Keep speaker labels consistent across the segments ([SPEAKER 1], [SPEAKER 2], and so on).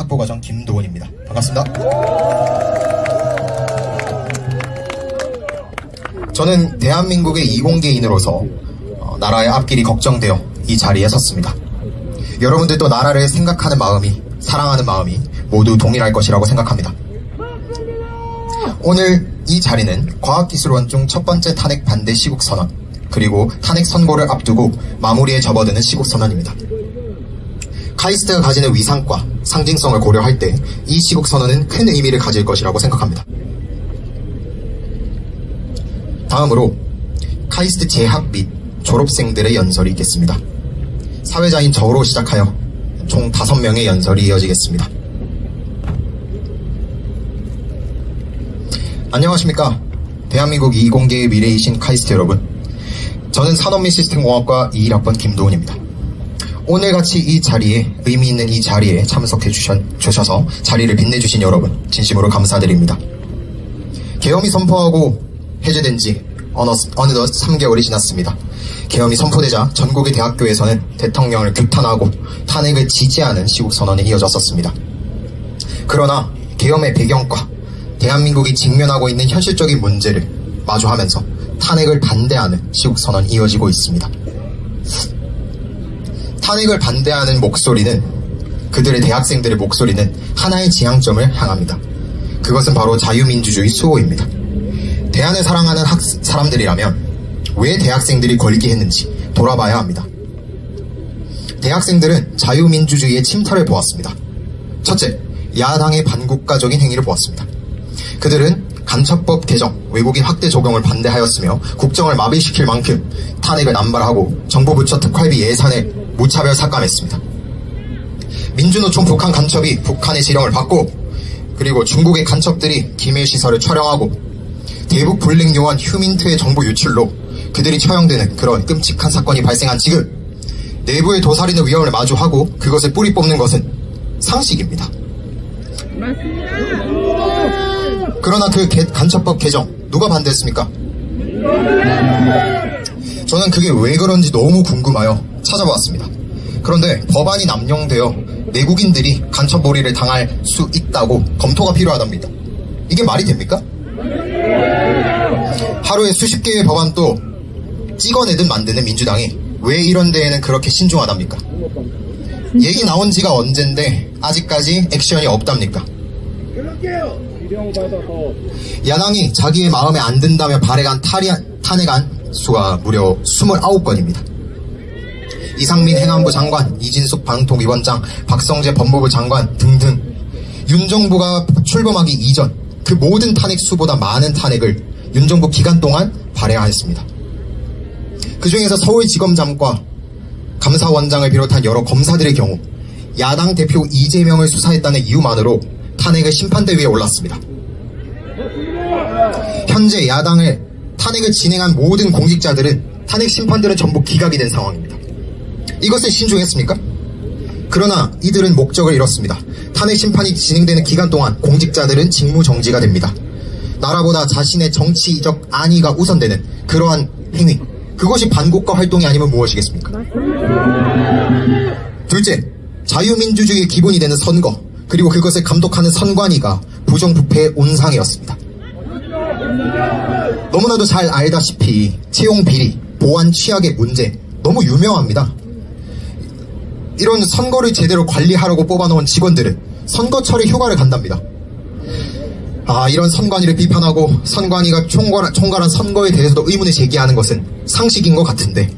[SPEAKER 1] 학부과정 김도훈입니다. 반갑습니다. 저는 대한민국의 이공계인으로서 나라의 앞길이 걱정되어 이 자리에 섰습니다. 여러분들도 나라를 생각하는 마음이, 사랑하는 마음이 모두 동일할 것이라고 생각합니다. 오늘 이 자리는 과학기술원중 첫 번째 탄핵 반대 시국선언, 그리고 탄핵 선고를 앞두고 마무리에 접어드는 시국선언입니다. 카이스트가 가지는 위상과 상징성을 고려할 때 이 시국선언은 큰 의미를 가질 것이라고 생각합니다. 다음으로 카이스트 재학 및 졸업생들의 연설이 있겠습니다. 사회자인 저로 시작하여 총 5명의 연설이 이어지겠습니다. 안녕하십니까. 대한민국 이공계의 미래이신 카이스트 여러분. 저는 산업 및 시스템공학과 21학번 김도훈입니다. 오늘같이 이 자리에, 의미 있는 이 자리에 참석해 주셔서 자리를 빛내주신 여러분 진심으로 감사드립니다. 계엄이 선포하고 해제된 지 어느덧 3개월이 지났습니다. 계엄이 선포되자 전국의 대학교에서는 대통령을 규탄하고 탄핵을 지지하는 시국선언이 이어졌었습니다. 그러나 계엄의 배경과 대한민국이 직면하고 있는 현실적인 문제를 마주하면서 탄핵을 반대하는 시국선언이 이어지고 있습니다. 탄핵을 반대하는 목소리는, 그들의 대학생들의 목소리는 하나의 지향점을 향합니다. 그것은 바로 자유민주주의 수호입니다. 대안을 사랑하는 사람들이라면 왜 대학생들이 걸기했는지 돌아봐야 합니다. 대학생들은 자유민주주의의 침탈을 보았습니다. 첫째, 야당의 반국가적인 행위를 보았습니다. 그들은 간첩법 개정, 외국인 학대 적용을 반대하였으며 국정을 마비시킬 만큼 탄핵을 남발하고 정부부처 특활비 예산을 무차별 삭감했습니다. 민주노총 북한 간첩이 북한의 지령을 받고, 그리고 중국의 간첩들이 기밀시설을 촬영하고, 대북 불링 요원 휴민트의 정보 유출로 그들이 처형되는 그런 끔찍한 사건이 발생한 지금, 내부의 도살인의 위험을 마주하고 그것을 뿌리 뽑는 것은 상식입니다. 그러나 그 간첩법 개정 누가 반대했습니까? 저는 그게 왜 그런지 너무 궁금하여 찾아보았습니다. 그런데 법안이 남용되어 내국인들이 간첩몰이를 당할 수 있다고 검토가 필요하답니다. 이게 말이 됩니까? 하루에 수십 개의 법안도 찍어내듯 만드는 민주당이 왜 이런 데에는 그렇게 신중하답니까? 얘기 나온 지가 언젠데 아직까지 액션이 없답니까? 야당이 자기의 마음에 안 든다며 발행한 탄핵안 수가 무려 29건입니다. 이상민 행안부 장관, 이진숙 방통위원장, 박성재 법무부 장관 등등 윤 정부가 출범하기 이전 그 모든 탄핵 수보다 많은 탄핵을 윤 정부 기간 동안 발행하였습니다. 그 중에서 서울지검장과 감사원장을 비롯한 여러 검사들의 경우 야당 대표 이재명을 수사했다는 이유만으로 탄핵의 심판대 위에 올랐습니다. 현재 야당을 탄핵을 진행한 모든 공직자들은, 탄핵 심판들은 전부 기각이 된 상황입니다. 이것에 신중했습니까? 그러나 이들은 목적을 잃었습니다. 탄핵 심판이 진행되는 기간 동안 공직자들은 직무정지가 됩니다. 나라보다 자신의 정치적 안위가 우선되는 그러한 행위, 그것이 반국가 활동이 아니면 무엇이겠습니까? 둘째, 자유민주주의의 기본이 되는 선거, 그리고 그것을 감독하는 선관위가 부정부패의 온상이었습니다. 너무나도 잘 알다시피 채용 비리, 보안 취약의 문제 너무 유명합니다. 이런 선거를 제대로 관리하려고 뽑아놓은 직원들은 선거철에 휴가를 간답니다. 이런 선관위를 비판하고 선관위가 총괄한 선거에 대해서도 의문을 제기하는 것은 상식인 것 같은데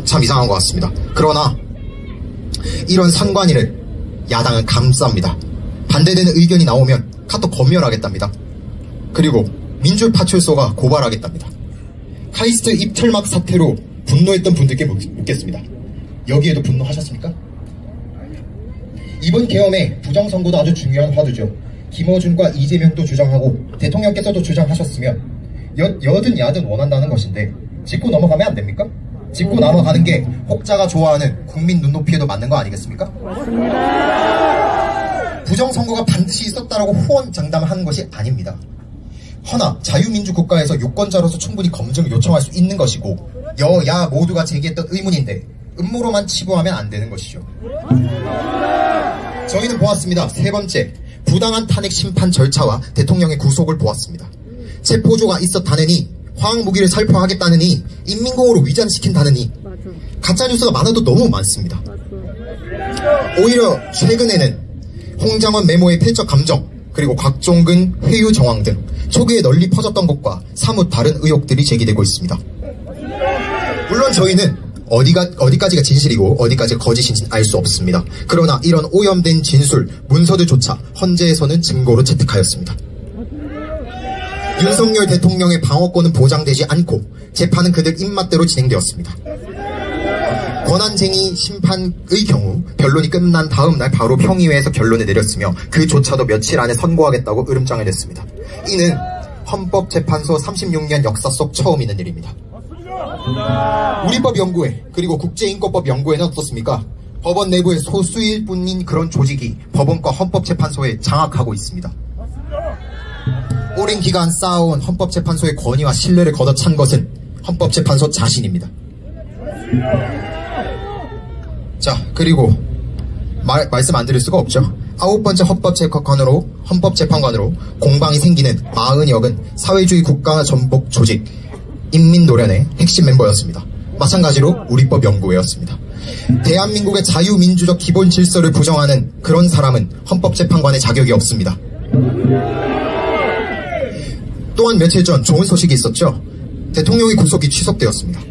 [SPEAKER 1] 참 이상한 것 같습니다. 그러나 이런 선관위를 야당은 감쌉니다. 반대되는 의견이 나오면 카톡 검열하겠답니다. 그리고 민주파출소가 고발하겠답니다. 카이스트 입틀막 사태로 분노했던 분들께 묻겠습니다. 여기에도 분노하셨습니까? 이번 계엄의 부정선거도 아주 중요한 화두죠. 김어준과 이재명도 주장하고 대통령께서도 주장하셨으면 여든 야든 원한다는 것인데 짚고 넘어가면 안 됩니까? 짚고 넘어가는 게 혹자가 좋아하는 국민 눈높이에도 맞는 거 아니겠습니까? 맞습니다. 부정선거가 반드시 있었다라고 호언장담하는 것이 아닙니다. 허나 자유민주 국가에서 유권자로서 충분히 검증을 요청할 수 있는 것이고 여야 모두가 제기했던 의문인데 음모로만 치부하면 안 되는 것이죠. 저희는 보았습니다. 세 번째, 부당한 탄핵 심판 절차와 대통령의 구속을 보았습니다. 체포조가 있었다느니, 화학무기를 살포하겠다느니, 인민공으로 위장시킨다느니, 가짜뉴스가 많아도 너무 많습니다. 오히려 최근에는 홍장원 메모의 패적 감정, 그리고 곽종근 회유 정황 등 초기에 널리 퍼졌던 것과 사뭇 다른 의혹들이 제기되고 있습니다. 물론 저희는 어디까지가 진실이고 어디까지가 거짓인지 알 수 없습니다. 그러나 이런 오염된 진술, 문서들조차 헌재에서는 증거로 채택하였습니다. 윤석열 대통령의 방어권은 보장되지 않고 재판은 그들 입맛대로 진행되었습니다. 권한쟁의 심판의 경우 변론이 끝난 다음 날 바로 평의회에서 결론을 내렸으며 그조차도 며칠 안에 선고하겠다고 으름장을 냈습니다. 이는 헌법재판소 36년 역사 속 처음 있는 일입니다. 우리법연구회 그리고 국제인권법연구회는 어떻습니까? 법원 내부의 소수일 뿐인 그런 조직이 법원과 헌법재판소에 장악하고 있습니다. 오랜 기간 쌓아온 헌법재판소의 권위와 신뢰를 걷어찬 것은 헌법재판소 자신입니다. 자, 그리고 말씀 안 드릴 수가 없죠. 9번째 헌법재판관으로 공방이 생기는 마은혁은 사회주의 국가 전복 조직 인민노련의 핵심 멤버였습니다. 마찬가지로 우리법연구회였습니다. 대한민국의 자유민주적 기본 질서를 부정하는 그런 사람은 헌법재판관의 자격이 없습니다. 또한 며칠 전 좋은 소식이 있었죠. 대통령의 구속이 취소되었습니다.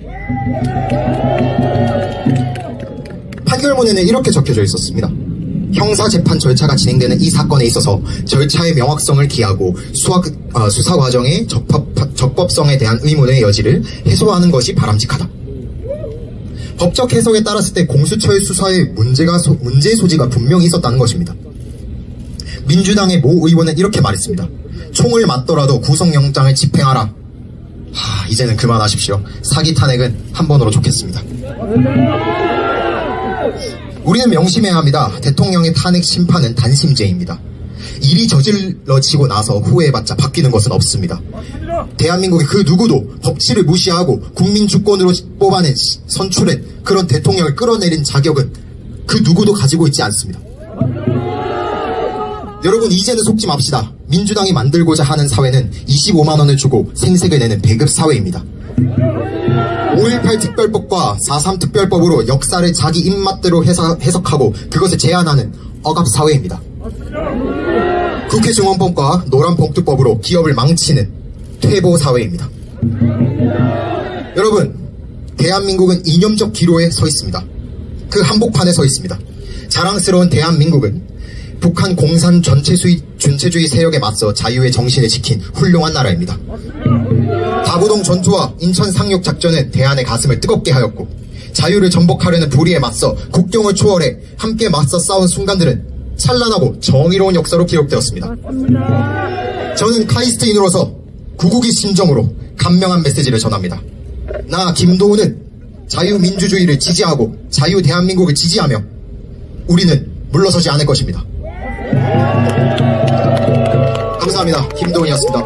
[SPEAKER 1] 판결문에는 이렇게 적혀져 있었습니다. 형사재판 절차가 진행되는 이 사건에 있어서 절차의 명확성을 기하고 수사 과정의 적법성에 대한 의문의 여지를 해소하는 것이 바람직하다. 법적 해석에 따랐을 때 공수처의 수사에 문제 소지가 분명히 있었다는 것입니다. 민주당의 모 의원은 이렇게 말했습니다. 총을 맞더라도 구속영장을 집행하라. 이제는 그만하십시오. 사기 탄핵은 한 번으로 좋겠습니다. 우리는 명심해야 합니다. 대통령의 탄핵 심판은 단심제입니다. 일이 저질러지고 나서 후회해봤자 바뀌는 것은 없습니다. 대한민국의 그 누구도 법치를 무시하고 국민 주권으로 뽑아낸 선출한 그런 대통령을 끌어내린 자격은 그 누구도 가지고 있지 않습니다. 여러분, 이제는 속지 맙시다. 민주당이 만들고자 하는 사회는 25만원을 주고 생색을 내는 배급 사회입니다. 5.18 특별법과 4.3 특별법으로 역사를 자기 입맛대로 해석하고 그것을 제한하는 억압사회입니다. 국회 증언법과 노란봉투법으로 기업을 망치는 퇴보사회입니다. 여러분, 대한민국은 이념적 기로에 서 있습니다. 그 한복판에 서 있습니다. 자랑스러운 대한민국은 북한 공산 전체주의 세력에 맞서 자유의 정신을 지킨 훌륭한 나라입니다. 다부동 전투와 인천 상륙 작전은 대한의 가슴을 뜨겁게 하였고 자유를 전복하려는 불의에 맞서 국경을 초월해 함께 맞서 싸운 순간들은 찬란하고 정의로운 역사로 기록되었습니다. 저는 카이스트인으로서 구국의 심정으로 간명한 메시지를 전합니다. 나 김도훈은 자유민주주의를 지지하고 자유 대한민국을 지지하며 우리는 물러서지 않을 것입니다. 감사합니다. 김도훈이었습니다.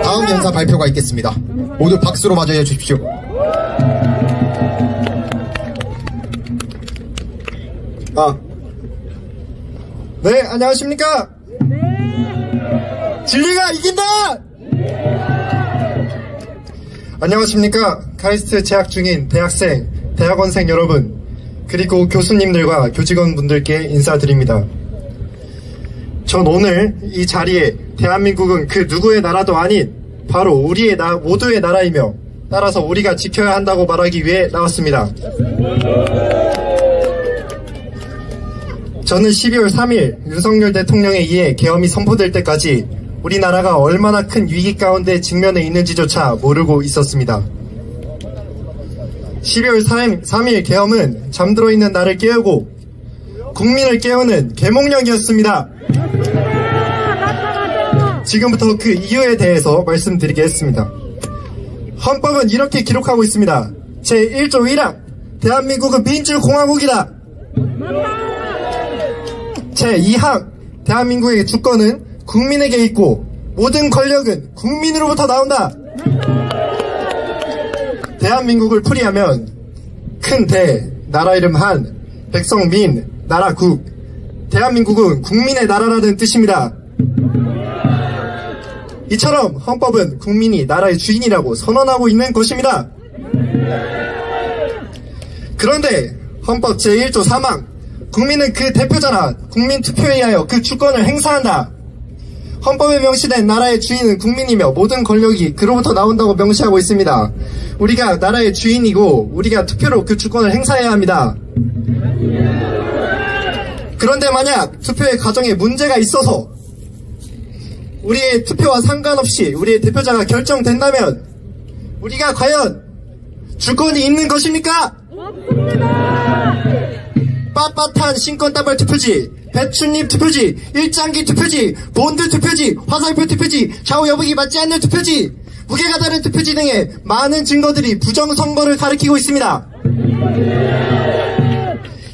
[SPEAKER 1] 다음 연사 발표가 있겠습니다. 모두 박수로 맞이해 주십시오.
[SPEAKER 2] 네, 안녕하십니까? 진리가 이긴다! 안녕하십니까? 카이스트 재학 중인 대학생, 대학원생 여러분, 그리고 교수님들과 교직원분들께 인사드립니다. 전 오늘 이 자리에 대한민국은 그 누구의 나라도 아닌 바로 우리의 모두의 나라이며 따라서 우리가 지켜야 한다고 말하기 위해 나왔습니다. 저는 12월 3일 윤석열 대통령에 의해 계엄이 선포될 때까지 우리나라가 얼마나 큰 위기 가운데 직면해 있는지조차 모르고 있었습니다. 12월 3일 계엄은 잠들어 있는 나를 깨우고 국민을 깨우는 계몽령이었습니다. 지금부터 그 이유에 대해서 말씀드리겠습니다. 헌법은 이렇게 기록하고 있습니다. 제1조 1항 대한민국은 민주공화국이다. 제2항 대한민국의 주권은 국민에게 있고 모든 권력은 국민으로부터 나온다. 대한민국을 풀이하면 큰 대, 나라 이름 한, 백성 민, 나라 국. 대한민국은 국민의 나라라는 뜻입니다. 이처럼 헌법은 국민이 나라의 주인이라고 선언하고 있는 것입니다. 그런데 헌법 제1조 3항, 국민은 그 대표자나 국민 투표에 의하여 그 주권을 행사한다. 헌법에 명시된 나라의 주인은 국민이며 모든 권력이 그로부터 나온다고 명시하고 있습니다. 우리가 나라의 주인이고 우리가 투표로 그 주권을 행사해야 합니다. 그런데 만약 투표의 과정에 문제가 있어서 우리의 투표와 상관없이 우리의 대표자가 결정된다면 우리가 과연 주권이 있는 것입니까? 빳빳한 신권다발 투표지, 배춧잎 투표지, 일장기 투표지, 본드 투표지, 화살표 투표지, 좌우 여북이 맞지 않는 투표지, 무게가 다른 투표지 등의 많은 증거들이 부정선거를 가리키고 있습니다.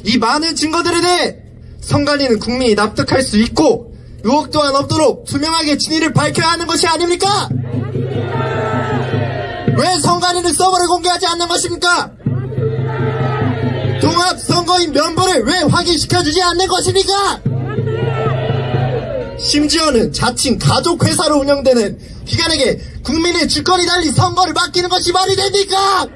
[SPEAKER 2] 이 많은 증거들에 대해 선관위는 국민이 납득할 수 있고 의혹 또한 없도록 투명하게 진위를 밝혀야 하는 것이 아닙니까? 왜 선관위는 서버를 공개하지 않는 것입니까? 종합선거인 면보를 왜 확인시켜주지 않는 것입니까? 심지어는 자칭 가족회사로 운영되는 기관에게 국민의 주권이 달린 선거를 맡기는 것이 말이 됩니까?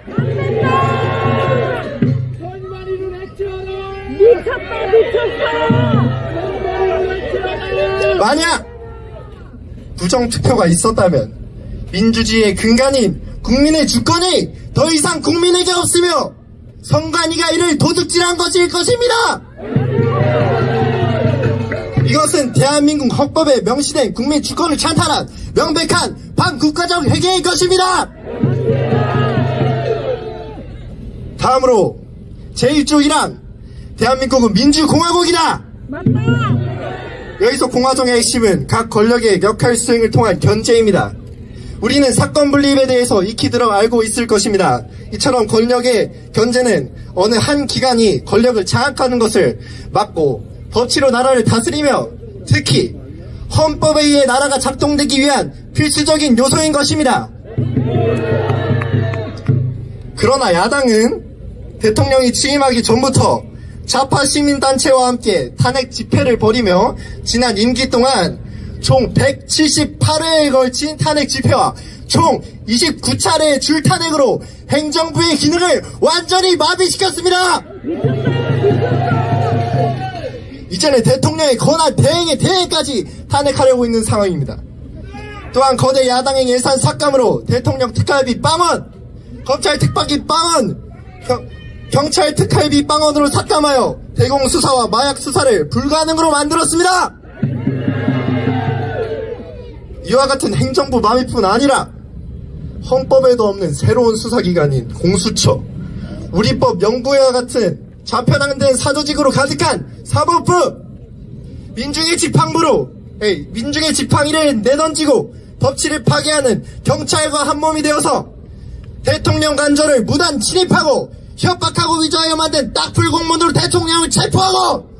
[SPEAKER 2] 만약 부정투표가 있었다면 민주주의의 근간인 국민의 주권이 더 이상 국민에게 없으며 선관위가 이를 도둑질한 것일 것입니다. 이것은 대한민국 헌법에 명시된 국민 주권을 찬탈한 명백한 반국가적 회계의 것입니다. 다음으로 제1조 1항, 대한민국은 민주공화국이다. 여기서 공화정의 핵심은 각 권력의 역할 수행을 통한 견제입니다. 우리는 사건 분립에 대해서 익히 들어 알고 있을 것입니다. 이처럼 권력의 견제는 어느 한 기관이 권력을 장악하는 것을 막고 법치로 나라를 다스리며 특히 헌법에 의해 나라가 작동되기 위한 필수적인 요소인 것입니다. 그러나 야당은 대통령이 취임하기 전부터 좌파 시민단체와 함께 탄핵 집회를 벌이며 지난 임기 동안 총 178회에 걸친 탄핵 집회와 총 29차례의 줄탄핵으로 행정부의 기능을 완전히 마비시켰습니다. 이제는 대통령의 권한 대행의 대행까지 탄핵하려고 있는 상황입니다. 또한 거대 야당의 예산 삭감으로 대통령 특활비 빵원, 검찰 특파기 빵원, 경찰 특활비 빵원으로 삭감하여 대공수사와 마약수사를 불가능으로 만들었습니다. 이와 같은 행정부 마비뿐 아니라 헌법에도 없는 새로운 수사기관인 공수처, 우리법 연구회와 같은 좌편향된 사조직으로 가득한 사법부, 민중의 지팡이를 내던지고 법치를 파괴하는 경찰과 한몸이 되어서 대통령 관저를 무단 침입하고 협박하고 위조하여 만든 딱풀 공무원으로 대통령을 체포하고,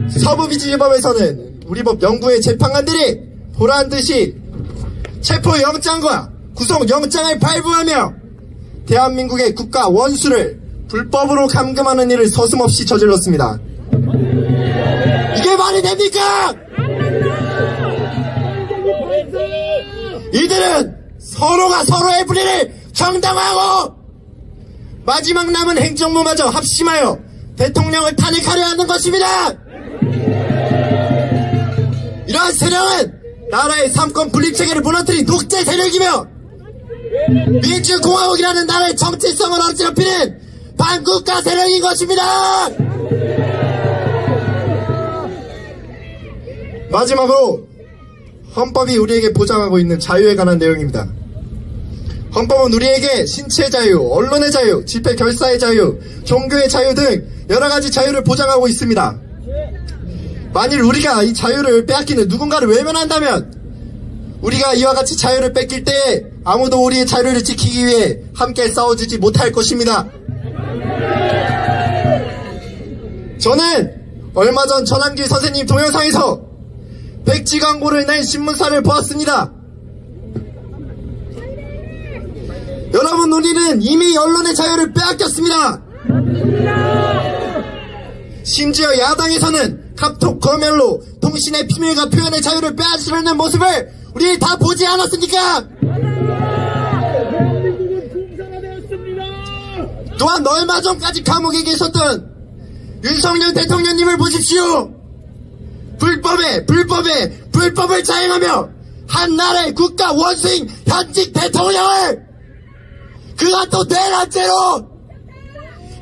[SPEAKER 2] 서부비지법에서는 우리법 연구회 재판관들이 보란듯이 체포영장과 구속영장을 발부하며 대한민국의 국가 원수를 불법으로 감금하는 일을 서슴없이 저질렀습니다. 이게 말이 됩니까? 이들은 서로가 서로의 불의를 정당화하고 마지막 남은 행정부마저 합심하여 대통령을 탄핵하려 하는 것입니다. 이러한 세력은 나라의 삼권 분립체계를 무너뜨린 독재 세력이며 민주공화국이라는 나라의 정체성을 어지럽히는 반국가 세력인 것입니다. 마지막으로 헌법이 우리에게 보장하고 있는 자유에 관한 내용입니다. 헌법은 우리에게 신체의 자유, 언론의 자유, 집회 결사의 자유, 종교의 자유 등 여러가지 자유를 보장하고 있습니다. 만일 우리가 이 자유를 빼앗기는 누군가를 외면한다면 우리가 이와 같이 자유를 뺏길 때 아무도 우리의 자유를 지키기 위해 함께 싸워주지 못할 것입니다. 저는 얼마 전 전한길 선생님 동영상에서 백지 광고를 낸 신문사를 보았습니다. 여러분, 우리는 이미 언론의 자유를 빼앗겼습니다. 심지어 야당에서는 카톡 검열로 통신의 비밀과 표현의 자유를 빼앗으려는 모습을 우리 다 보지 않았습니까? 또한 얼마 전까지 감옥에 계셨던 윤석열 대통령님을 보십시오. 불법을 자행하며 한 나라의 국가 원수인 현직 대통령을 그가 또 대란죄로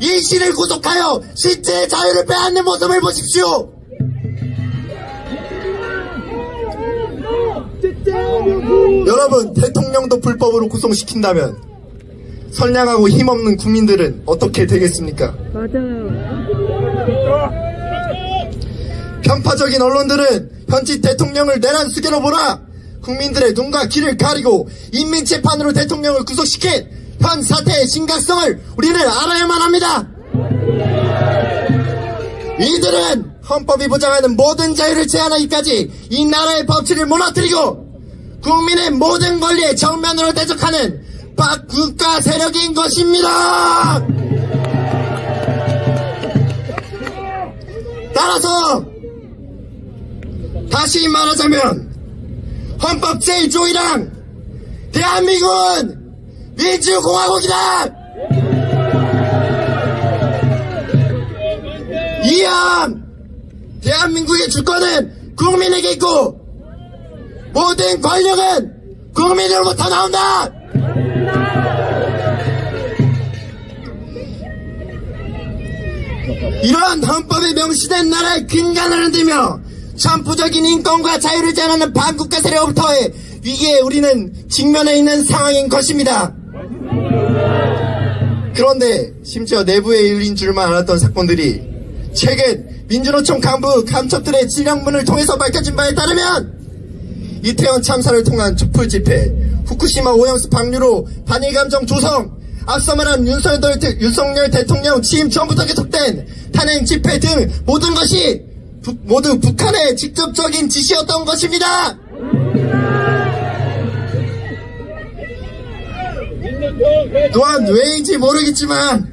[SPEAKER 2] 인신을 구속하여 신체의 자유를 빼앗는 모습을 보십시오. 여러분, 대통령도 불법으로 구속시킨다면 선량하고 힘없는 국민들은 어떻게 되겠습니까?
[SPEAKER 3] 맞아요.
[SPEAKER 2] 편파적인 언론들은 현직 대통령을 내란 수개로 보라, 국민들의 눈과 귀를 가리고 인민재판으로 대통령을 구속시킨 현 사태의 심각성을 우리는 알아야만 합니다. 이들은 헌법이 보장하는 모든 자유를 제한하기까지 이 나라의 법치를 무너뜨리고 국민의 모든 권리에 정면으로 대적하는 박국가 세력인 것입니다. 따라서 다시 말하자면 헌법 제1조이랑 대한민국은 민주공화국이다. 이왕 대한민국의 주권은 국민에게 있고 모든 권력은 국민으로부터 나온다. 이러한 헌법에 명시된 나라의 근간을 흔들며 천부적인 인권과 자유를 제한하는 반국가 세력으로부터의 위기에 우리는 직면해 있는 상황인 것입니다. 그런데 심지어 내부에 일린 줄만 알았던 사건들이 최근 민주노총 간부 감첩들의 진령문을 통해서 밝혀진 바에 따르면 이태원 참사를 통한 촛불 집회, 후쿠시마 오염수 방류로 반일 감정 조성, 앞서 말한 윤석열 대통령 취임 전부터 계속된 탄핵 집회 등 모든 것이 모두 북한의 직접적인 지시였던 것입니다. 또한 왜인지 모르겠지만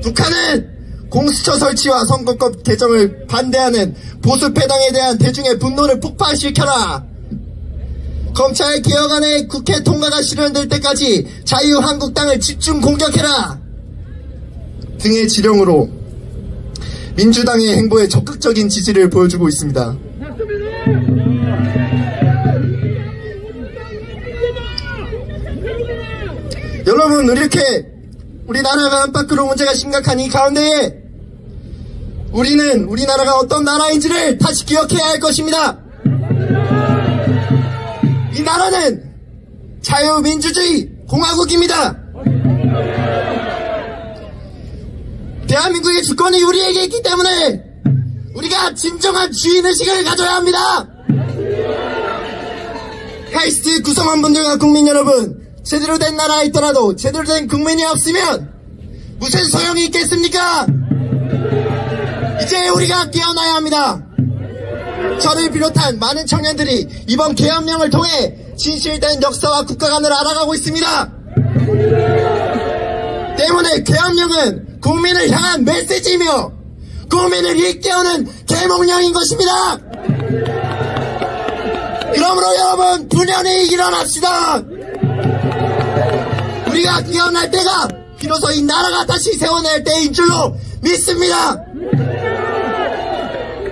[SPEAKER 2] 북한은 공수처 설치와 선거법 개정을 반대하는 보수패당에 대한 대중의 분노를 폭발시켜라, 검찰 개혁안의 국회 통과가 실현될 때까지 자유한국당을 집중 공격해라 등의 지령으로 민주당의 행보에 적극적인 지지를 보여주고 있습니다. 여러분, 이렇게 우리나라가 안팎으로 문제가 심각한 이 가운데에 우리는 우리나라가 어떤 나라인지를 다시 기억해야 할 것입니다. 이 나라는 자유민주주의 공화국입니다. 대한민국의 주권이 우리에게 있기 때문에 우리가 진정한 주인의식을 가져야 합니다. 카이스트 구성원분들과 국민 여러분, 제대로 된 나라에 있더라도 제대로 된 국민이 없으면 무슨 소용이 있겠습니까? 이제 우리가 깨어나야 합니다. 저를 비롯한 많은 청년들이 이번 계엄령을 통해 진실된 역사와 국가관을 알아가고 있습니다. 때문에 계엄령은 국민을 향한 메시지이며 국민을 일깨우는 계몽령인 것입니다. 그러므로 여러분, 분연히 일어납시다. 우리가 깨어날 때가 비로소 이 나라가 다시 세워낼 때인 줄로 믿습니다.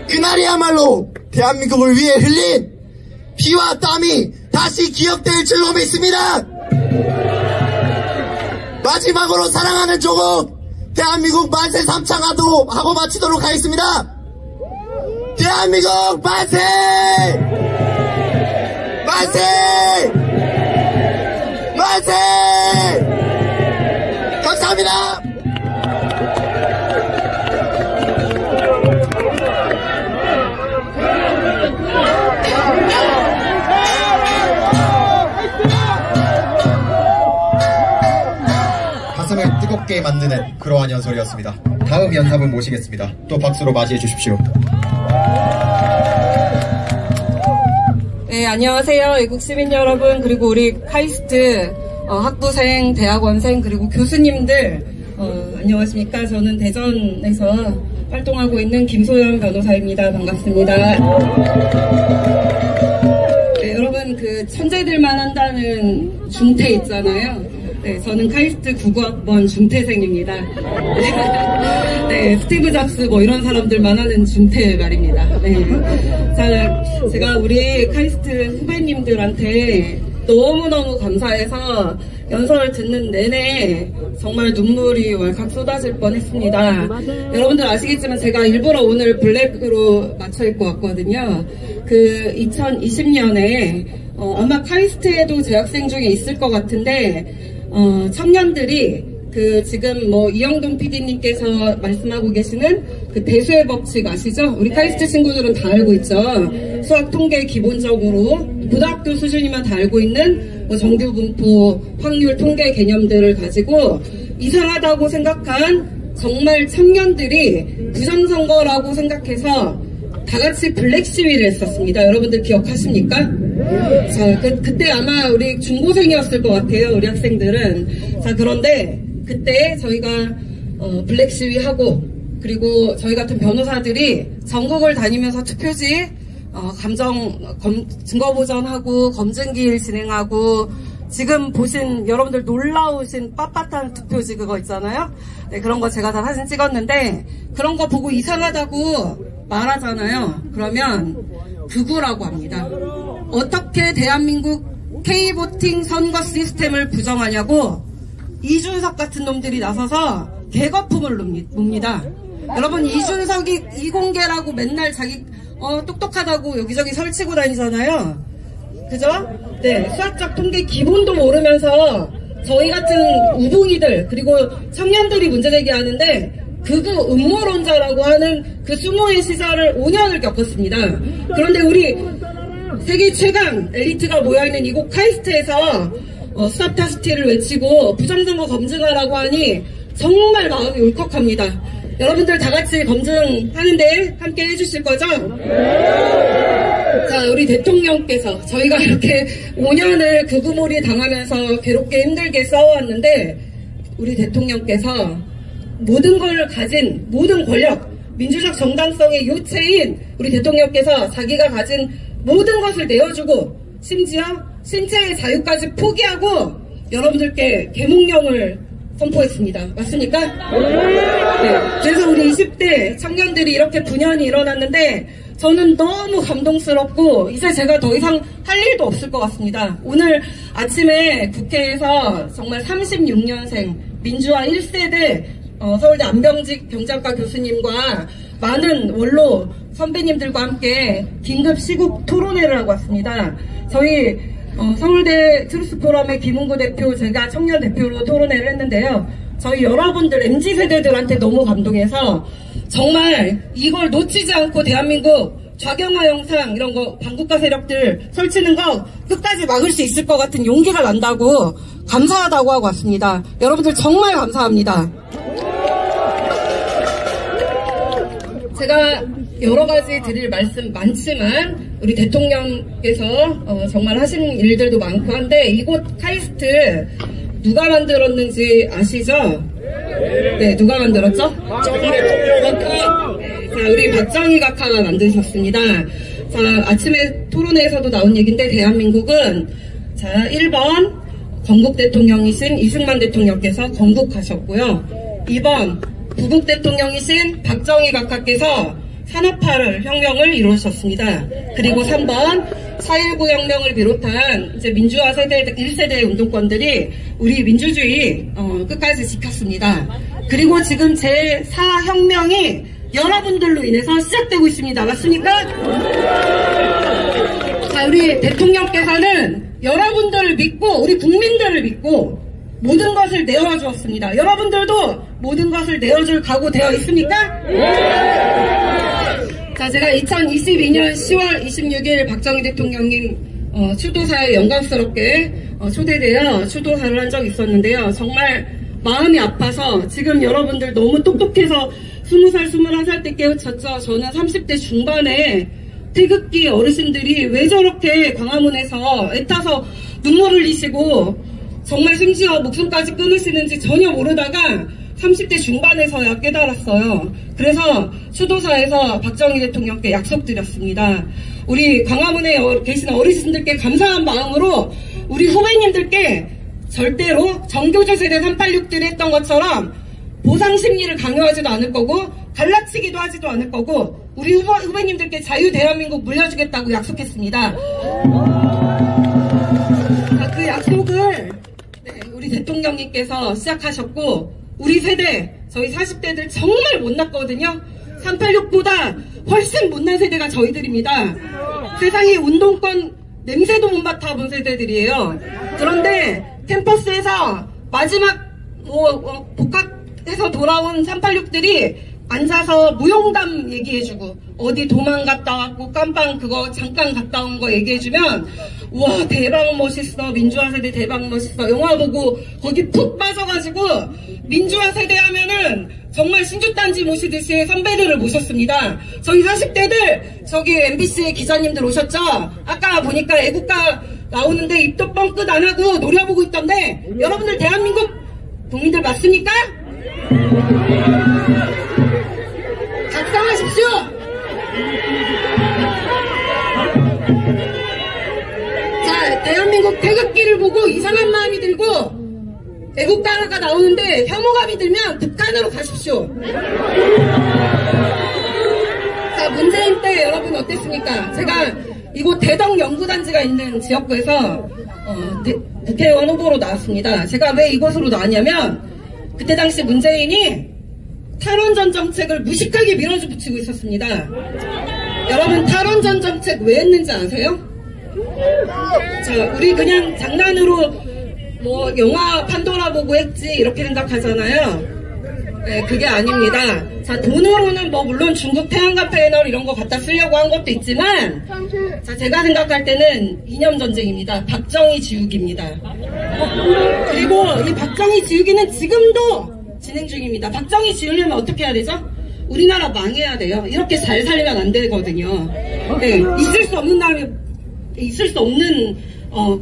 [SPEAKER 2] 그날이야말로 대한민국을 위해 흘린 피와 땀이 다시 기억될 줄로 믿습니다. 마지막으로 사랑하는 조국 대한민국 만세 삼창하고 마치도록 하겠습니다. 대한민국 만세! 만세! 만세! 감사합니다.
[SPEAKER 1] 가슴을 뜨겁게 만드는 그러한 연설이었습니다. 다음 연삽을 모시겠습니다. 또 박수로 맞이해 주십시오.
[SPEAKER 3] 네, 안녕하세요. 외국 시민 여러분, 그리고 우리 카이스트 학부생, 대학원생, 그리고 교수님들, 안녕하십니까. 저는 대전에서 활동하고 있는 김소연 변호사입니다. 반갑습니다. 네, 여러분, 그 천재들만 한다는 중퇴 있잖아요. 네, 저는 카이스트 99학번 중퇴생입니다. 네, 스티브 잡스 뭐 이런 사람들만 하는 중퇴 말입니다. 네. 자, 제가 우리 카이스트 후배님들한테 너무너무 감사해서 연설 듣는 내내 정말 눈물이 월칵 쏟아질 뻔했습니다. 여러분들 아시겠지만 제가 일부러 오늘 블랙으로 맞춰 입고 왔거든요. 그 2020년에 아마 카이스트에도 재학생 중에 있을 것 같은데 청년들이 그 지금 뭐 이영동 PD님께서 말씀하고 계시는 그 대수의 법칙 아시죠? 우리 카이스트 친구들은 다 알고 있죠. 수학 통계 기본적으로 고등학교 수준이면 다 알고 있는 뭐 정규 분포, 확률 통계 개념들을 가지고 이상하다고 생각한 정말 청년들이 부정선거라고 생각해서 다 같이 블랙 시위를 했었습니다. 여러분들 기억하십니까? 자, 그때 아마 우리 중고생이었을 것 같아요. 우리 학생들은. 자, 그런데 그때 저희가 블랙 시위하고 그리고 저희 같은 변호사들이 전국을 다니면서 투표지 증거보전하고 검증기일 진행하고 지금 보신 여러분들 놀라우신 빳빳한 투표지 그거 있잖아요. 네, 그런 거 제가 다 사진 찍었는데 그런 거 보고 이상하다고 말하잖아요. 그러면 극우라고 합니다. 어떻게 대한민국 K보팅 선거 시스템을 부정하냐고 이준석 같은 놈들이 나서서 개거품을 놉니다. 여러분 이준석이 이공계라고 맨날 자기 똑똑하다고 여기저기 설치고 다니잖아요. 그죠? 네, 수학적 통계 기본도 모르면서 저희 같은 우붕이들 그리고 청년들이 문제제기하는데 극우 음모론자라고 하는 그 수모의 시절을 5년을 겪었습니다. 그런데 우리 세계 최강 엘리트가 모여있는 이곳 카이스트에서 스탑타스티를 외치고 부정선거 검증하라고 하니 정말 마음이 울컥합니다. 여러분들 다 같이 검증하는데 함께 해주실 거죠? 자, 우리 대통령께서 저희가 이렇게 5년을 극우몰이 당하면서 괴롭게 힘들게 싸워왔는데 우리 대통령께서 모든 걸 가진 모든 권력, 민주적 정당성의 요체인 우리 대통령께서 자기가 가진 모든 것을 내어주고 심지어 신체의 자유까지 포기하고 여러분들께 계몽령을 선포했습니다. 맞습니까? 네. 그래서 우리 20대 청년들이 이렇게 분연이 일어났는데 저는 너무 감동스럽고 이제 제가 더 이상 할 일도 없을 것 같습니다. 오늘 아침에 국회에서 정말 36년생 민주화 1세대 서울대 안병직 경제학과 교수님과 많은 원로 선배님들과 함께 긴급 시국 토론회를 하고 왔습니다. 저희 서울대 트루스포럼의 김은구 대표, 제가 청년 대표로 토론회를 했는데요. 저희 여러분들 MZ세대들한테 너무 감동해서 정말 이걸 놓치지 않고 대한민국 좌경화 영상 이런 거 반국가 세력들 설치는 거 끝까지 막을 수 있을 것 같은 용기가 난다고 감사하다고 하고 왔습니다. 여러분들 정말 감사합니다. 제가 여러 가지 드릴 말씀 많지만 우리 대통령께서 정말 하신 일들도 많고 한데 이곳 카이스트 누가 만들었는지 아시죠? 네, 누가 만들었죠? 자, 우리 박정희 각하가 만드셨습니다. 자, 아침에 토론회에서도 나온 얘기인데 대한민국은 자, 1번 건국 대통령이신 이승만 대통령께서 건국하셨고요. 2번 부국 대통령이신 박정희 각하께서 산업화 혁명을 이루셨습니다. 그리고 3번 4.19 혁명을 비롯한 이제 민주화 세대 1세대 운동권들이 우리 민주주의 끝까지 지켰습니다. 그리고 지금 제4혁명이 여러분들로 인해서 시작되고 있습니다. 맞습니까? 자, 우리 대통령께서는 여러분들을 믿고 우리 국민들을 믿고 모든 것을 내어주었습니다. 여러분들도 모든 것을 내어줄 각오 되어 있습니까? 자, 제가 2022년 10월 26일 박정희 대통령님 추도사에 영광스럽게 초대되어 추도사를 한 적이 있었는데요. 정말 마음이 아파서 지금 여러분들 너무 똑똑해서 20살, 21살 때 깨우쳤죠. 저는 30대 중반에 태극기 어르신들이 왜 저렇게 광화문에서 애타서 눈물 흘리시고 정말 심지어 목숨까지 끊으시는지 전혀 모르다가 30대 중반에서야 깨달았어요. 그래서 수도사에서 박정희 대통령께 약속드렸습니다. 우리 광화문에 계신 어르신들께 감사한 마음으로 우리 후배님들께 절대로 정교조 세대 386들이 했던 것처럼 보상심리를 강요하지도 않을 거고 갈라치기도 하지도 않을 거고 우리 후배님들께 자유 대한민국 물려주겠다고 약속했습니다. 그 약속을 우리 대통령님께서 시작하셨고 우리 세대, 저희 40대들 정말 못났거든요. 386보다 훨씬 못난 세대가 저희들입니다. 세상에 운동권 냄새도 못 맡아본 세대들이에요. 그런데 캠퍼스에서 마지막 복학해서 돌아온 386들이 앉아서 무용담 얘기해주고 어디 도망갔다 왔고 깜빵 그거 잠깐 갔다 온 거 얘기해주면 우와 대박 멋있어, 민주화 세대 대박 멋있어, 영화 보고 거기 푹 빠져가지고 민주화 세대 하면은 정말 신주단지 모시듯이 선배들을 모셨습니다. 저희 40대들 저기 MBC 기자님들 오셨죠? 아까 보니까 애국가 나오는데 입도 뻥끗 안 하고 노려보고 있던데 여러분들 대한민국 국민들 맞습니까? 작성하십시오. 자, 대한민국 태극기를 보고 이상한 마음이 들고 애국가가 나오는데 혐오감이 들면 북한으로 가십시오. 자, 문재인 때 여러분 어땠습니까? 제가 이곳 대덕 연구단지가 있는 지역구에서 국회의원 후보로 나왔습니다. 제가 왜 이곳으로 나왔냐면 그때 당시 문재인이 탈원전 정책을 무식하게 밀어붙이고 있었습니다. 여러분 탈원전 정책 왜 했는지 아세요? 자, 우리 그냥 장난으로 뭐 영화 판도라 보고 했지 이렇게 생각하잖아요. 네, 그게 아닙니다. 자, 돈으로는 뭐 물론 중국 태양광 패널 이런 거 갖다 쓰려고 한 것도 있지만 자, 제가 생각할 때는 이념 전쟁입니다. 박정희 지우기입니다. 그리고 이 박정희 지우기는 지금도 진행 중입니다. 박정희 지우려면 어떻게 해야 되죠? 우리나라 망해야 돼요. 이렇게 잘 살면 안 되거든요. 네, 있을 수 없는 나라에 있을 수 없는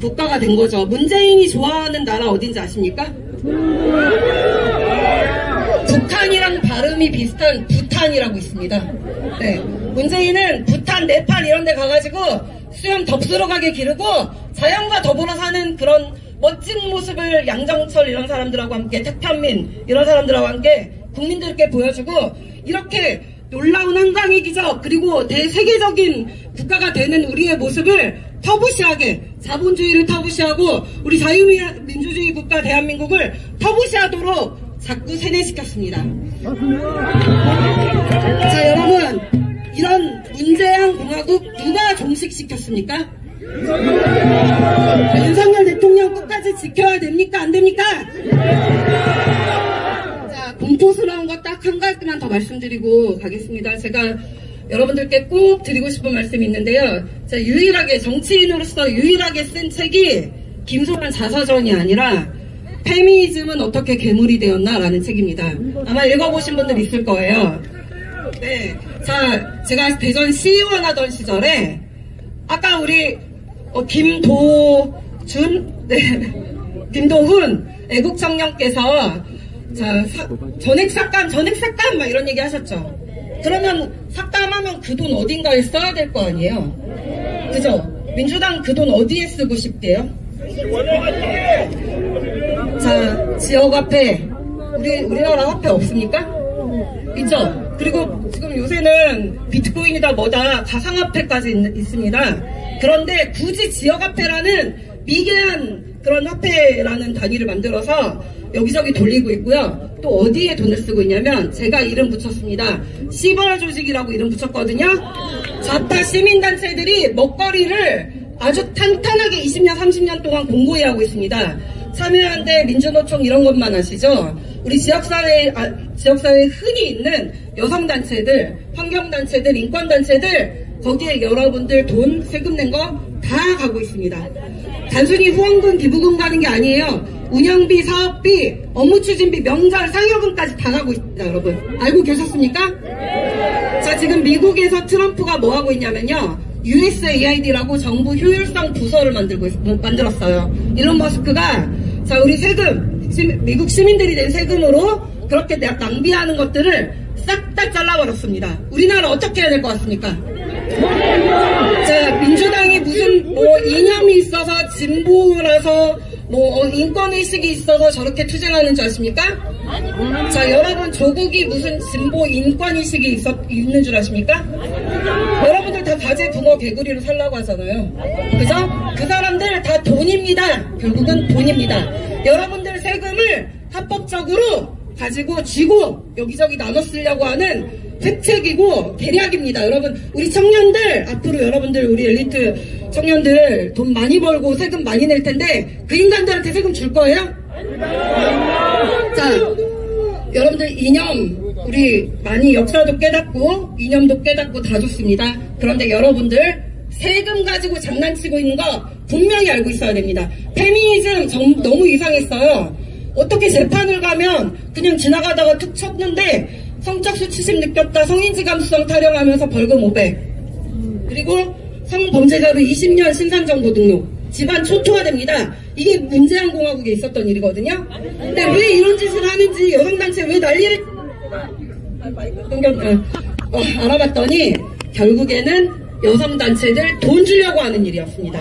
[SPEAKER 3] 국가가 된 거죠. 문재인이 좋아하는 나라 어딘지 아십니까? 북한이랑 발음이 비슷한 부탄이라고 있습니다. 네, 문재인은 부탄, 네팔 이런 데 가가지고 수염 덥스러가게 기르고 자연과 더불어 사는 그런 멋진 모습을 양정철 이런 사람들하고 함께 태편민 이런 사람들하고 함께 국민들께 보여주고 이렇게 놀라운 한강의 기적 그리고 대세계적인 국가가 되는 우리의 모습을 터부시하게 자본주의를 터부시하고 우리 자유민주주의 국가 대한민국을 터부시하도록 자꾸 세뇌시켰습니다. 자, 여러분 이런 문재양 공화국 누가 종식시켰습니까? 윤석열 대통령 끝까지 지켜야 됩니까? 안 됩니까? 자, 공포스러운 거 딱 한 가지만 더 말씀드리고 가겠습니다. 제가 여러분들께 꼭 드리고 싶은 말씀이 있는데요. 자, 유일하게 정치인으로서 유일하게 쓴 책이 김소란 자서전이 아니라 페미니즘은 어떻게 괴물이 되었나라는 책입니다. 아마 읽어보신 분들 있을 거예요. 네, 자, 제가 대전 시의원 하던 시절에 아까 우리 김도훈 애국청년께서 자, 전액 삭감 막 이런 얘기 하셨죠. 그러면 삭감하면 그 돈 어딘가에 써야 될 거 아니에요. 그죠? 민주당 그 돈 어디에 쓰고 싶대요? 자, 지역화폐 우리나라 화폐 없습니까? 있죠? 그리고 지금 요새는 비트코인이다 뭐다 가상화폐까지 있습니다. 그런데 굳이 지역화폐라는 미개한 그런 화폐라는 단위를 만들어서 여기저기 돌리고 있고요. 또 어디에 돈을 쓰고 있냐면 제가 이름 붙였습니다. 시벌 조직이라고 이름 붙였거든요. 좌파 시민단체들이 먹거리를 아주 탄탄하게 20년 30년 동안 공고히 하고 있습니다. 참여연대, 민주노총 이런 것만 아시죠? 우리 지역사회에 흔히 있는 여성단체들, 환경단체들, 인권단체들 거기에 여러분들 돈 세금 낸 거 다 가고 있습니다. 단순히 후원금, 기부금 가는 게 아니에요. 운영비, 사업비, 업무추진비, 명절, 상여금까지 다 가고 있습니다, 여러분. 알고 계셨습니까? 자, 지금 미국에서 트럼프가 뭐 하고 있냐면요. USAID라고 정부 효율성 부서를 만들었어요. 일론 머스크가, 자, 우리 세금, 미국 시민들이 낸 세금으로 그렇게 낭비하는 것들을 싹 다 잘라버렸습니다. 우리나라 어떻게 해야 될 것 같습니까? 자, 민주당이 무슨 뭐 이념이 있어서 진보라서 뭐 인권의식이 있어서 저렇게 투쟁하는 줄 아십니까? 자, 여러분 조국이 무슨 진보 인권의식이 있는 줄 아십니까? 여러분들 다 바지 붕어 개구리로 살라고 하잖아요. 그죠? 그 사람들 다 돈입니다. 결국은 돈입니다. 여러분들 세금을 합법적으로 가지고 쥐고 여기저기 나눠 쓰려고 하는 획책이고 계략입니다. 여러분, 우리 청년들, 앞으로 여러분들, 우리 엘리트 청년들 돈 많이 벌고 세금 많이 낼 텐데 그 인간들한테 세금 줄 거예요? 자, 여러분들 이념, 우리 많이 역사도 깨닫고 이념도 깨닫고 다 좋습니다. 그런데 여러분들 세금 가지고 장난치고 있는 거 분명히 알고 있어야 됩니다. 페미니즘 너무 이상했어요. 어떻게 재판을 가면 그냥 지나가다가 툭 쳤는데 성적 수치심 느꼈다, 성인지 감수성 타령하면서 벌금 500, 그리고 성범죄자로 20년 신산정보 등록, 집안 초토화됩니다. 이게 문재인 공화국에 있었던 일이거든요. 근데 왜 이런 짓을 하는지 여성단체 왜 난리를 알아봤더니 결국에는 여성단체들 돈 주려고 하는 일이었습니다.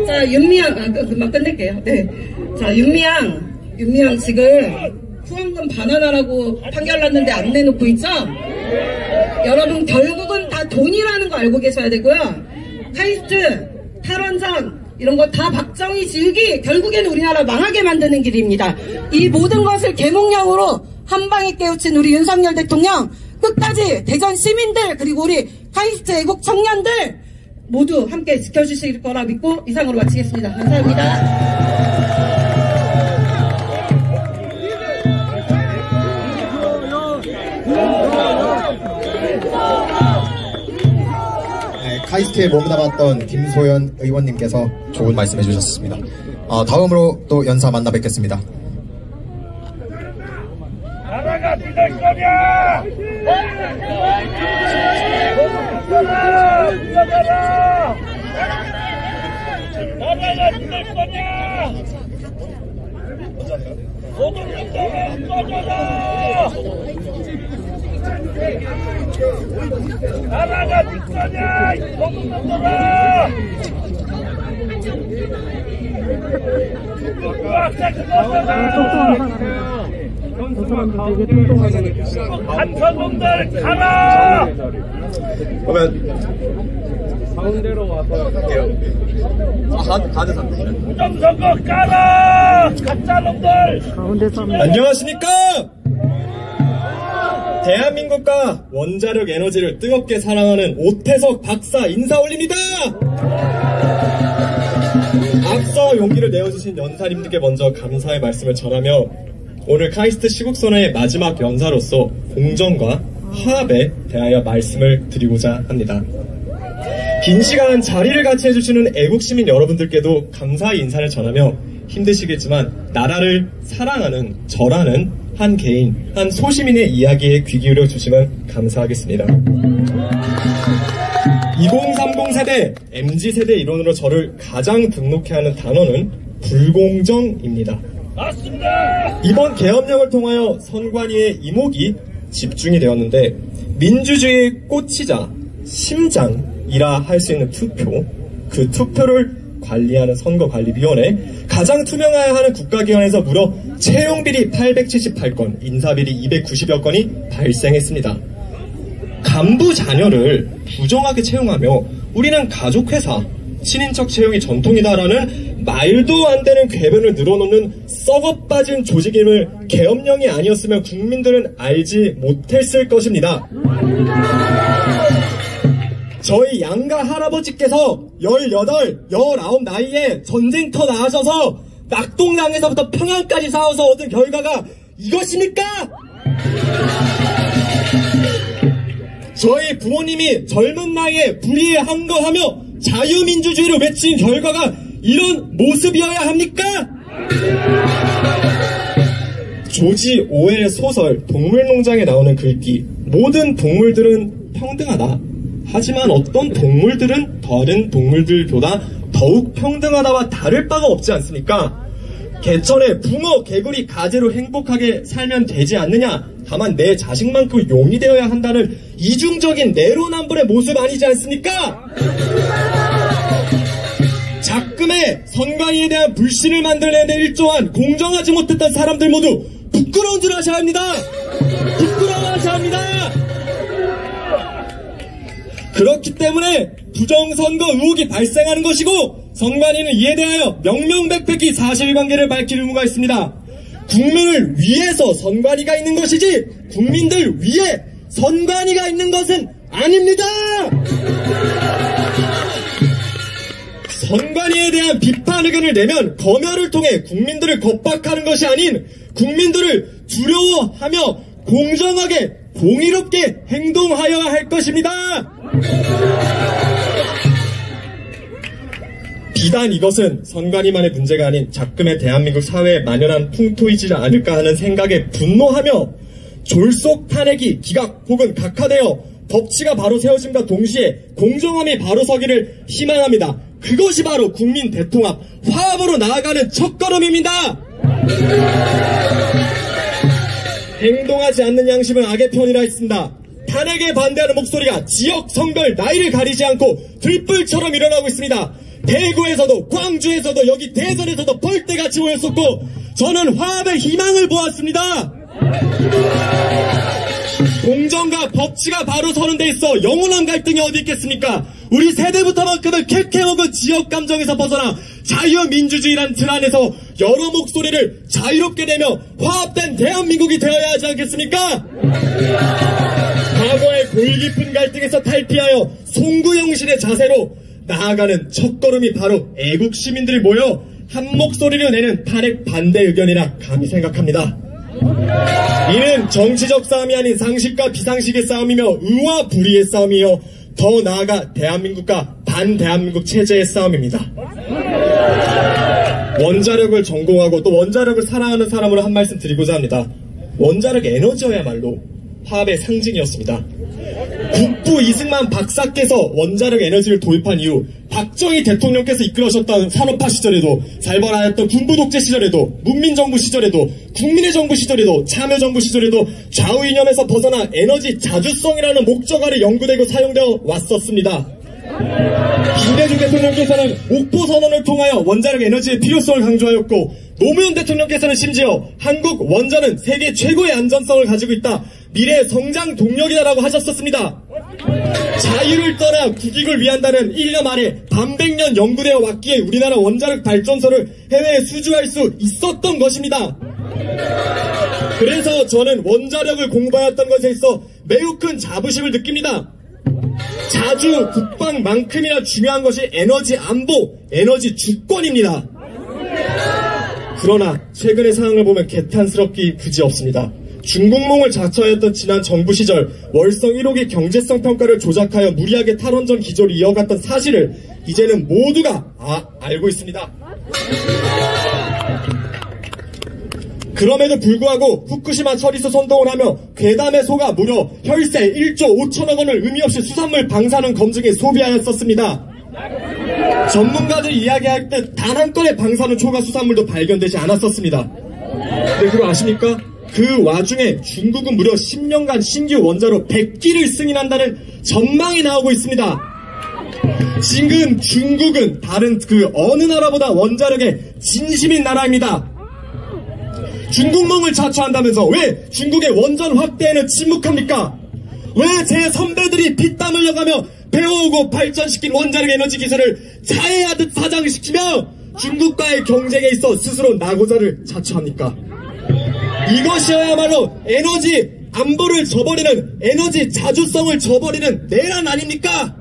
[SPEAKER 3] 자, 윤미향, 금방 끝낼게요. 네. 자, 윤미향 지금 후원금 반환하라고 판결 났는데 안 내놓고 있죠? 여러분, 결국은 다 돈이라는 거 알고 계셔야 되고요. 카이스트, 탈원전, 이런 거 다 박정희 지우기, 결국에는 우리나라 망하게 만드는 길입니다. 이 모든 것을 계몽령으로 한방에 깨우친 우리 윤석열 대통령, 끝까지 대전 시민들, 그리고 우리 카이스트 애국 청년들 모두 함께 지켜주실 거라 믿고 이상으로 마치겠습니다. 감사합니다.
[SPEAKER 1] 카이스트에 몸담았던 김소연 의원님께서 좋은 말씀 해주셨습니다. 다음으로 또 연사 만나 뵙겠습니다.
[SPEAKER 4] 나라가 믿을 거냐? 나라가 믿을 거냐? 노동력자가 꺼져라! 나라가 믿을 거냐? 노동력자가! 간첩놈들 가라!
[SPEAKER 1] 그러면
[SPEAKER 4] 가운데로 와서
[SPEAKER 1] 할게요. 가드 상태.
[SPEAKER 4] 부정선거 까라! 가짜놈들!
[SPEAKER 5] 안녕하십니까? 대한민국과 원자력 에너지를 뜨겁게 사랑하는 오태석 박사 인사 올립니다! 앞서 용기를 내어주신 연사님들께 먼저 감사의 말씀을 전하며 오늘 카이스트 시국선언의 마지막 연사로서 공정과 화합에 대하여 말씀을 드리고자 합니다. 긴 시간 자리를 같이 해주시는 애국시민 여러분들께도 감사의 인사를 전하며 힘드시겠지만 나라를 사랑하는 저라는 한 개인, 한 소시민의 이야기에 귀 기울여 주시면 감사하겠습니다. 2030 세대, MZ세대 일원으로 저를 가장 등록해하는 단어는 불공정입니다.
[SPEAKER 4] 맞습니다!
[SPEAKER 5] 이번 계엄령을 통하여 선관위의 이목이 집중이 되었는데 민주주의의 꽃이자 심장이라 할 수 있는 투표, 그 투표를 관리하는 선거관리위원회, 가장 투명해야 하는 국가기관에서 무려 채용비리 878건, 인사비리 290여 건이 발생했습니다. 간부 자녀를 부정하게 채용하며 우리는 가족회사, 친인척 채용이 전통이다라는 말도 안 되는 궤변을 늘어놓는 썩어빠진 조직임을 계엄령이 아니었으면 국민들은 알지 못했을 것입니다. 저희 양가 할아버지께서 18, 19 나이에 전쟁터 나가셔서 낙동강에서부터 평안까지 싸워서 얻은 결과가 이것입니까? 저희 부모님이 젊은 나이에 불의에 항거하며 자유민주주의를 외친 결과가 이런 모습이어야 합니까? 조지 오웰의 소설 동물농장에 나오는 글귀, 모든 동물들은 평등하다. 하지만 어떤 동물들은 다른 동물들보다 더욱 평등하다와 다를 바가 없지 않습니까? 개천에 붕어, 개구리, 가재로 행복하게 살면 되지 않느냐? 다만 내 자식만큼 용이 되어야 한다는 이중적인 내로남불의 모습 아니지 않습니까? 작금의 선관위에 대한 불신을 만들어내는 일조한 공정하지 못했던 사람들 모두 부끄러운 줄 아셔야 합니다. 부끄러워하셔야 합니다. 그렇기 때문에 부정선거 의혹이 발생하는 것이고, 선관위는 이에 대하여 명명백백히 사실관계를 밝힐 의무가 있습니다. 국민을 위해서 선관위가 있는 것이지 국민들 위해 선관위가 있는 것은 아닙니다. 선관위에 대한 비판 의견을 내면 검열을 통해 국민들을 겁박하는 것이 아닌 국민들을 두려워하며 공정하게 공의롭게 행동하여야 할 것입니다. 비단 이것은 선관위만의 문제가 아닌 작금의 대한민국 사회에 만연한 풍토이지 않을까 하는 생각에 분노하며 졸속 탄핵이 기각 혹은 각하되어 법치가 바로 세워짐과 동시에 공정함이 바로 서기를 희망합니다. 그것이 바로 국민 대통합, 화합으로 나아가는 첫걸음입니다. 행동하지 않는 양심은 악의 편이라 했습니다. 탄핵에 반대하는 목소리가 지역, 성별, 나이를 가리지 않고 들불처럼 일어나고 있습니다. 대구에서도, 광주에서도, 여기 대전에서도 벌떼같이 모였었고, 저는 화합의 희망을 보았습니다. 공정과 법치가 바로 서는 데 있어 영원한 갈등이 어디 있겠습니까? 우리 세대부터만큼은 캐캐먹은 지역 감정에서 벗어나 자유민주주의란 틀 안에서 여러 목소리를 자유롭게 내며 화합된 대한민국이 되어야 하지 않겠습니까? 과거의 골깊은 갈등에서 탈피하여 송구영신의 자세로 나아가는 첫걸음이 바로 애국 시민들이 모여 한 목소리를 내는 탄핵 반대 의견이라 감히 생각합니다. 이는 정치적 싸움이 아닌 상식과 비상식의 싸움이며 의와 불의의 싸움이며 더 나아가 대한민국과 반대한민국 체제의 싸움입니다. 원자력을 전공하고 또 원자력을 사랑하는 사람으로 한 말씀 드리고자 합니다. 원자력 에너지여야말로 화합의 상징이었습니다. 국부 이승만 박사께서 원자력 에너지를 도입한 이후 박정희 대통령께서 이끌으셨던 산업화 시절에도, 살벌하였던 군부 독재 시절에도, 문민정부 시절에도, 국민의 정부 시절에도, 참여정부 시절에도 좌우 이념에서 벗어나 에너지 자주성이라는 목적 아래 연구되고 사용되어 왔었습니다. 김대중 대통령께서는 옥포 선언을 통하여 원자력 에너지의 필요성을 강조하였고, 노무현 대통령께서는 심지어 한국 원전은 세계 최고의 안전성을 가지고 있다, 미래의 성장 동력이다라고 하셨었습니다. 자유를 떠나 국익을 위한다는 일념 아래 반백년 연구되어 왔기에 우리나라 원자력 발전소를 해외에 수주할 수 있었던 것입니다. 그래서 저는 원자력을 공부하였던 것에 있어 매우 큰 자부심을 느낍니다. 자주 국방만큼이나 중요한 것이 에너지 안보, 에너지 주권입니다. 그러나 최근의 상황을 보면 개탄스럽기 그지없습니다. 중국몽을 자처하였던 지난 정부 시절 월성 1호기 경제성 평가를 조작하여 무리하게 탈원전 기조를 이어갔던 사실을 이제는 모두가 알고 있습니다. 그럼에도 불구하고 후쿠시마 처리소 선동을 하며 괴담에 속아 무려 혈세 1조 5천억 원을 의미 없이 수산물 방사능 검증에 소비하였었습니다. 전문가들이 이야기할 때 단 한 건의 방사능 초과 수산물도 발견되지 않았었습니다. 근데 그거 아십니까? 그 와중에 중국은 무려 10년간 신규 원자로 100기를 승인한다는 전망이 나오고 있습니다. 지금 중국은 다른 그 어느 나라보다 원자력에 진심인 나라입니다. 중국몽을 자처한다면서 왜 중국의 원전 확대에는 침묵합니까? 왜 제 선배들이 피땀 흘려가며 배워오고 발전시킨 원자력 에너지 기술을 자해하듯 사장시키며 중국과의 경쟁에 있어 스스로 낙오자를 자처합니까? 이것이야말로 에너지 안보를 저버리는, 에너지 자주성을 저버리는 내란 아닙니까?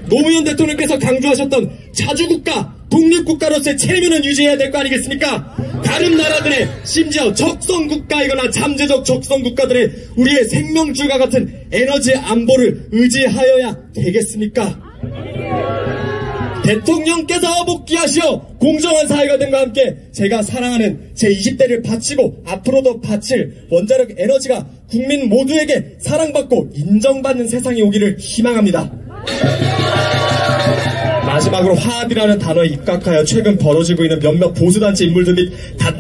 [SPEAKER 5] 노무현 대통령께서 강조하셨던 자주국가, 독립국가로서의 체면은 유지해야 될 거 아니겠습니까? 다른 나라들의 심지어 적성국가이거나 잠재적 적성국가들의 우리의 생명줄과 같은 에너지 안보를 의지하여야 되겠습니까? 대통령께서 복귀하시어 공정한 사회과정과 함께 제가 사랑하는 제 20대를 바치고 앞으로도 바칠 원자력 에너지가 국민 모두에게 사랑받고 인정받는 세상이 오기를 희망합니다. 마지막으로 화합이라는 단어에 입각하여 최근 벌어지고 있는 몇몇 보수단체 인물들 및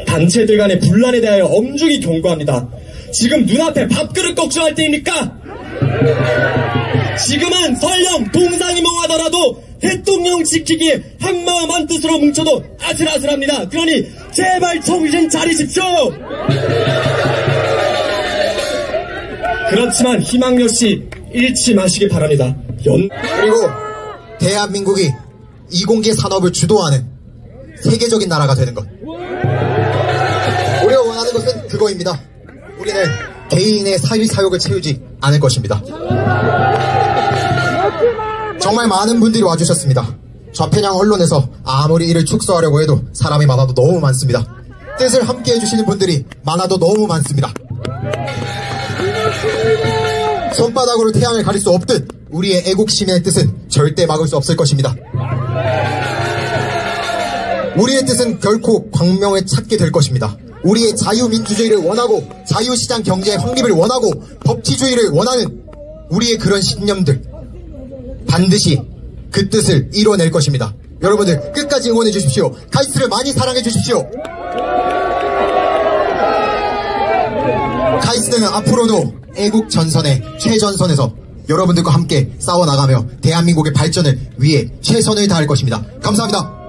[SPEAKER 5] 단체들 간의 분란에 대하여 엄중히 경고합니다. 지금 눈앞에 밥그릇 걱정할 때입니까? 지금은 설령 동상이몽하더라도 대통령 지키기에 한마음 한뜻으로 뭉쳐도 아슬아슬합니다. 그러니 제발 정신 차리십시오. 그렇지만 희망 역시 잃지 마시기 바랍니다.
[SPEAKER 1] 그리고 대한민국이 이공계 산업을 주도하는 세계적인 나라가 되는 것. 우리가 원하는 것은 그거입니다. 우리는 개인의 사유를 채우지 않을 것입니다. 정말 많은 분들이 와주셨습니다. 좌편향 언론에서 아무리 이를 축소하려고 해도 사람이 많아도 너무 많습니다. 뜻을 함께 해주시는 분들이 많아도 너무 많습니다. 손바닥으로 태양을 가릴 수 없듯 우리의 애국시민의 뜻은 절대 막을 수 없을 것입니다. 우리의 뜻은 결코 광명을 찾게 될 것입니다. 우리의 자유민주주의를 원하고 자유시장 경제의 확립을 원하고 법치주의를 원하는 우리의 그런 신념들 반드시 그 뜻을 이뤄낼 것입니다. 여러분들 끝까지 응원해 주십시오. 카이스트를 많이 사랑해 주십시오. 카이스트는 앞으로도 애국 전선의 최전선에서 여러분들과 함께 싸워나가며 대한민국의 발전을 위해 최선을 다할 것입니다. 감사합니다.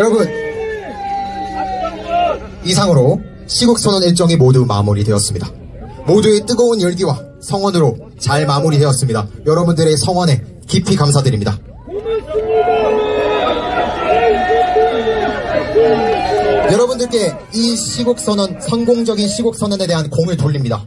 [SPEAKER 1] 여러분, 이상으로 시국선언 일정이 모두 마무리되었습니다. 모두의 뜨거운 열기와 성원으로 잘 마무리되었습니다. 여러분들의 성원에 깊이 감사드립니다. 여러분들께 이 시국선언, 성공적인 시국선언에 대한 공을 돌립니다.